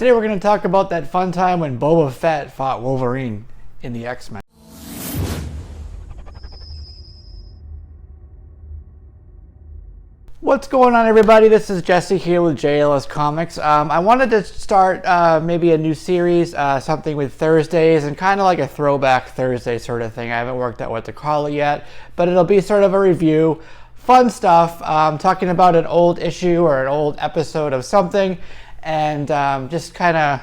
Today we're going to talk about that fun time when Boba Fett fought Wolverine in the X-Men. What's going on, everybody? This is Jesse here with JLSComics. I wanted to start maybe a new series, something with Thursdays, and kind of like a throwback Thursday sort of thing. I haven't worked out what to call it yet, but it'll be sort of a review. Fun stuff, talking about an old issue or an old episode of something, and just kind of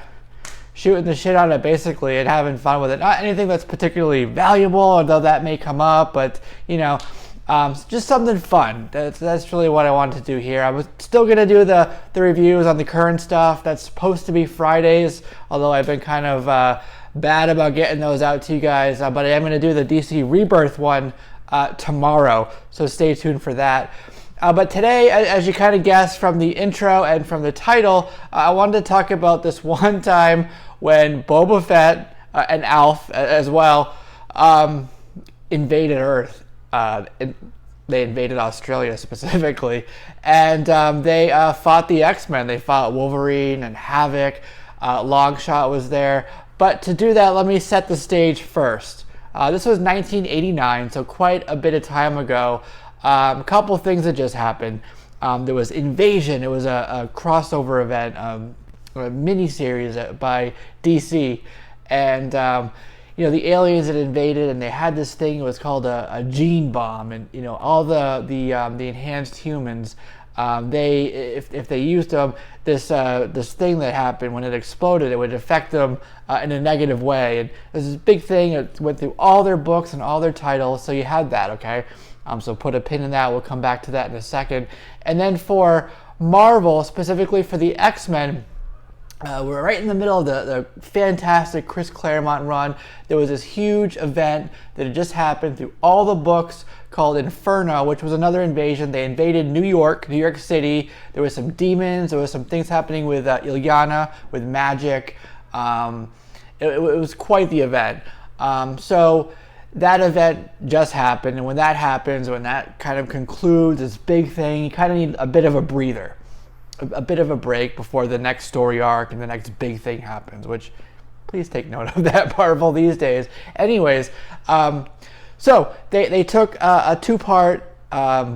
shooting the shit on it basically and having fun with it. Not anything that's particularly valuable, although that may come up, but you know, just something fun. That's really what I wanted to do here. I was still going to do the reviews on the current stuff. That's supposed to be Fridays, although I've been kind of bad about getting those out to you guys, but I am going to do the DC Rebirth one tomorrow, so stay tuned for that. But today, as you kind of guessed from the intro and from the title, I wanted to talk about this one time when Boba Fett and Alf as well invaded Earth. They invaded Australia specifically, and they fought the X-Men. They fought Wolverine and Havoc. Longshot was there. But to do that, let me set the stage first. This was 1989, so quite a bit of time ago. A couple things that just happened. There was Invasion. It was a crossover event, a mini-series by DC, and you know, the aliens had invaded, and they had this thing. It was called a gene bomb, and you know, all the enhanced humans. If they used them, this thing that happened when it exploded, it would affect them in a negative way. And there's this big thing. It went through all their books and all their titles, so you had that, okay? So put a pin in that. We'll come back to that in a second. And then for Marvel, specifically for the X-Men, we're right in the middle of the fantastic Chris Claremont run. There was this huge event that had just happened through all the books called Inferno, which was another invasion. They invaded New York City. There was some demons. There was some things happening with Ilyana, with magic. It was quite the event. So that event just happened, and when that happens, when that kind of concludes this big thing, you kind of need a bit of a breather. A bit of a break before the next story arc and the next big thing happens, which please take note of that, Marvel, these days. Anyways, so they took a two-part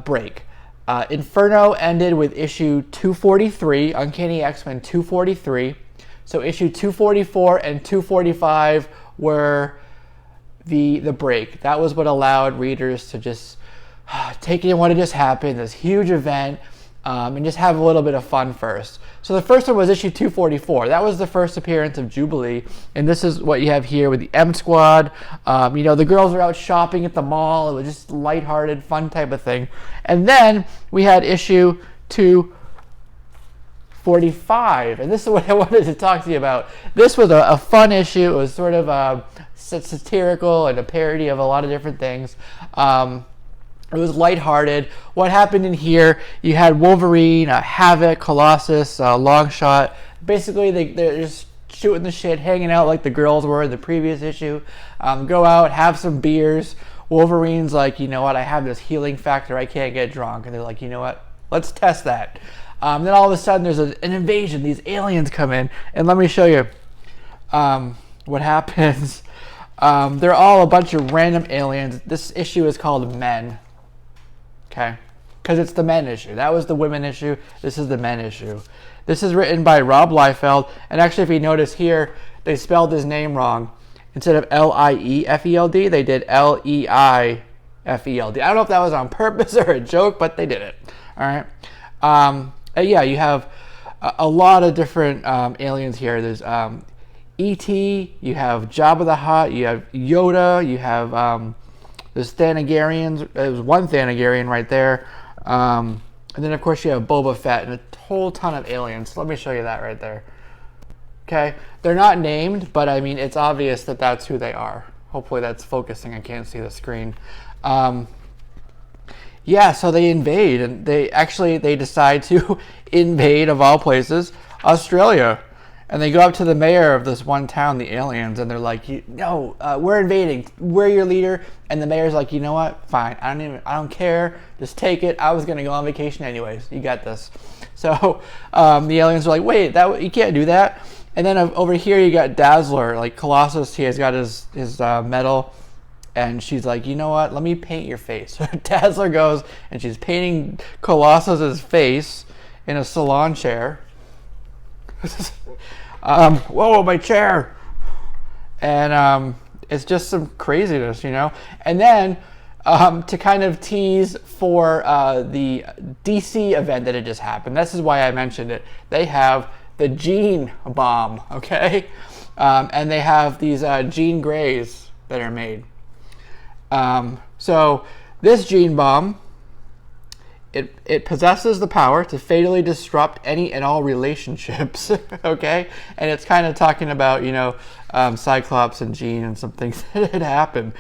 break. Inferno ended with issue 243, Uncanny X-Men 243. So issue 244 and 245 were the break. That was what allowed readers to just take in what had just happened, this huge event, and just have a little bit of fun first. So the first one was issue 244. That was the first appearance of Jubilee, and this is what you have here with the M Squad. You know, the girls are out shopping at the mall. It was just lighthearted, fun type of thing. And then we had issue 245, and this is what I wanted to talk to you about. This was a fun issue. It was sort of satirical and a parody of a lot of different things. It was lighthearted. What happened in here, you had Wolverine, Havoc, Colossus, Longshot. Basically, they're just shooting the shit, hanging out like the girls were in the previous issue. Go out, have some beers. Wolverine's like, you know what, I have this healing factor, I can't get drunk. And they're like, you know what, let's test that. Then all of a sudden, there's an invasion. These aliens come in. And let me show you what happens. They're all a bunch of random aliens. This issue is called Men. Okay, because it's the men issue. That was the women issue. This is the men issue. This is written by Rob Liefeld. And actually, if you notice here, they spelled his name wrong. Instead of Liefeld, they did Leiefeld. I don't know if that was on purpose or a joke, but they did it. All right. Yeah, you have a lot of different aliens here. There's E.T., you have Jabba the Hutt, you have Yoda, you have there's Thanagarians. There's one Thanagarian right there. And then, of course, you have Boba Fett and a whole ton of aliens. Let me show you that right there. Okay? They're not named, but, I mean, it's obvious that that's who they are. Hopefully that's focusing. I can't see the screen. Yeah, so they invade, and they decide to invade, of all places, Australia. And they go up to the mayor of this one town, the aliens, and they're like, no, we're invading. We're your leader. And the mayor's like, you know what? Fine. I don't care. Just take it. I was going to go on vacation anyways. You got this. So the aliens are like, wait, you can't do that. And then over here you got Dazzler, like Colossus. He has got his medal, and she's like, you know what? Let me paint your face. Dazzler goes and she's painting Colossus's face in a salon chair. Whoa, my chair! And it's just some craziness, you know. And then to kind of tease for the DC event that had just happened. This is why I mentioned it. They have the Gene Bomb, okay? And they have these Jean Greys that are made. So this Gene Bomb, it possesses the power to fatally disrupt any and all relationships, okay? And it's kind of talking about, you know, Cyclops and Jean and some things that had happened.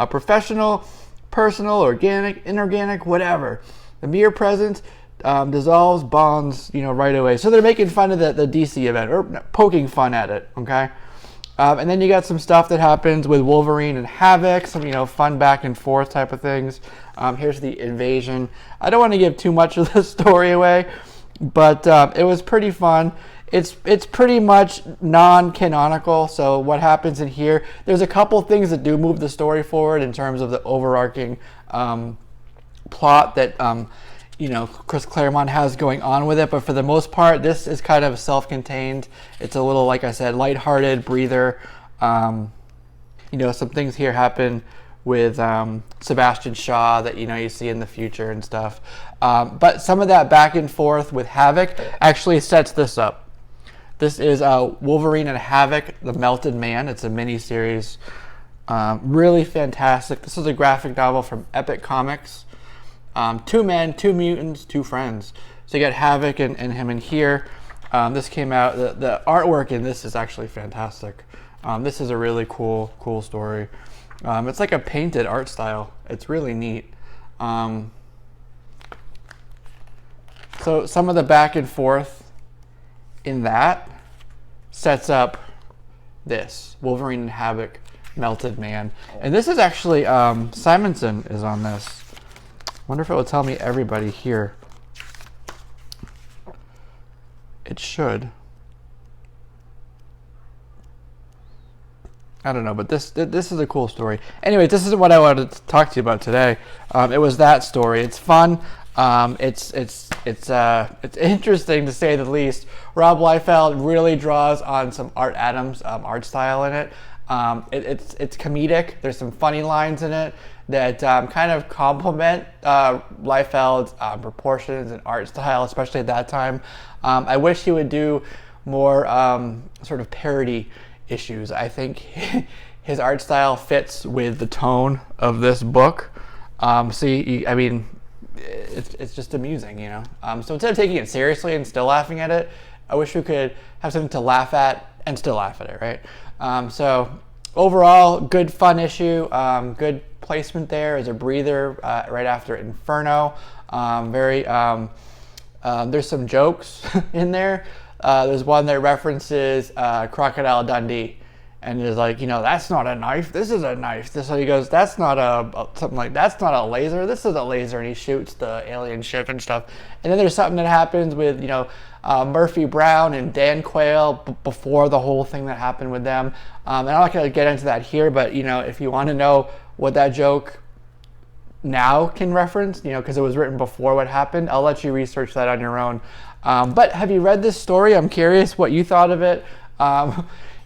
Professional, personal, organic, inorganic, whatever. The mere presence dissolves bonds, you know, right away. So they're making fun of the DC event, or poking fun at it, okay? And then you got some stuff that happens with Wolverine and Havoc, some, you know, fun back and forth type of things. Here's the invasion. I don't want to give too much of the story away, but it was pretty fun. It's pretty much non-canonical, so what happens in here, there's a couple things that do move the story forward in terms of the overarching plot that you know, Chris Claremont has going on with it, but for the most part, this is kind of self-contained. It's a little, like I said, lighthearted breather. You know, some things here happen with Sebastian Shaw that, you know, you see in the future and stuff. But some of that back and forth with Havoc actually sets this up. This is Wolverine and Havoc, The Melted Man. It's a mini-series. Really fantastic. This is a graphic novel from Epic Comics. 2 men, 2 mutants, 2 friends. So you got Havoc and him in here. This came out, the artwork in this is actually fantastic. This is a really cool story. It's like a painted art style. It's really neat. So some of the back and forth in that sets up this, Wolverine and Havoc, Melted Man. And this is actually, Simonson is on this. Wonder if it will tell me everybody here. It should. I don't know, but this is a cool story. Anyway, this isn't what I wanted to talk to you about today. It was that story. It's fun. It's interesting to say the least. Rob Liefeld really draws on some Art Adams art style in it. It's comedic. There's some funny lines in it that kind of complement Liefeld's proportions and art style, especially at that time. I wish he would do more sort of parody issues. I think his art style fits with the tone of this book. I mean, it's just amusing, you know. So instead of taking it seriously and still laughing at it, I wish we could have something to laugh at and still laugh at it, right? So overall, good fun issue. Good placement there as a breather right after Inferno. There's some jokes in there. There's one that references Crocodile Dundee, and is like, you know, that's not a knife. This is a knife. So he goes, that's not something like, that's not a laser. This is a laser, and he shoots the alien ship and stuff. And then there's something that happens with, you know, Murphy Brown and Dan Quayle before the whole thing that happened with them. And I'm not going to get into that here, but, you know, if you want to know what that joke now can reference, you know, because it was written before what happened, I'll let you research that on your own. But have you read this story? I'm curious what you thought of it.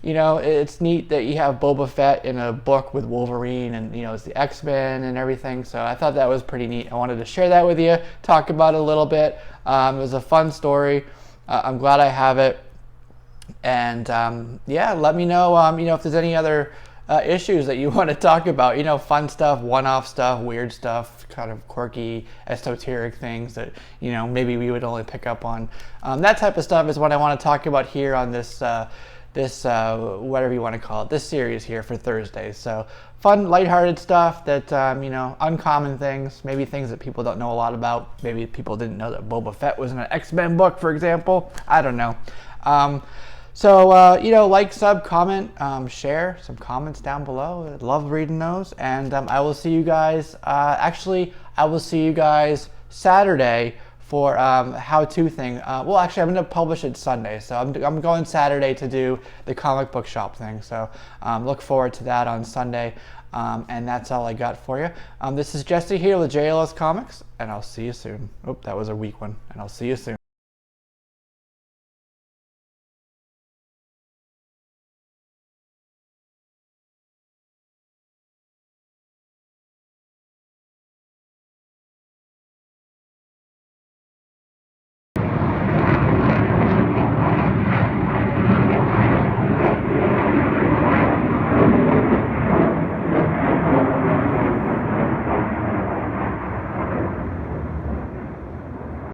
You know, it's neat that you have Boba Fett in a book with Wolverine, and, you know, it's the X-Men and everything. So I thought that was pretty neat. I wanted to share that with you, talk about it a little bit. It was a fun story. I'm glad I have it. And yeah, let me know, you know, if there's any other issues that you want to talk about, you know, fun stuff, one-off stuff, weird stuff, kind of quirky, esoteric things that, you know, maybe we would only pick up on. That type of stuff is what I want to talk about here on this, whatever you want to call it, this series here for Thursdays. So fun, lighthearted stuff that, you know, uncommon things, maybe things that people don't know a lot about. Maybe people didn't know that Boba Fett was in an X-Men book, for example. I don't know. So, you know, like, sub, comment, share some comments down below. I love reading those. And I will see you guys, actually, I will see you guys Saturday for how-to thing. Well, actually, I'm going to publish it Sunday, so I'm going Saturday to do the comic book shop thing. So look forward to that on Sunday. And that's all I got for you. This is Jesse here with JLS Comics, and I'll see you soon. Oh, that was a weak one, and I'll see you soon.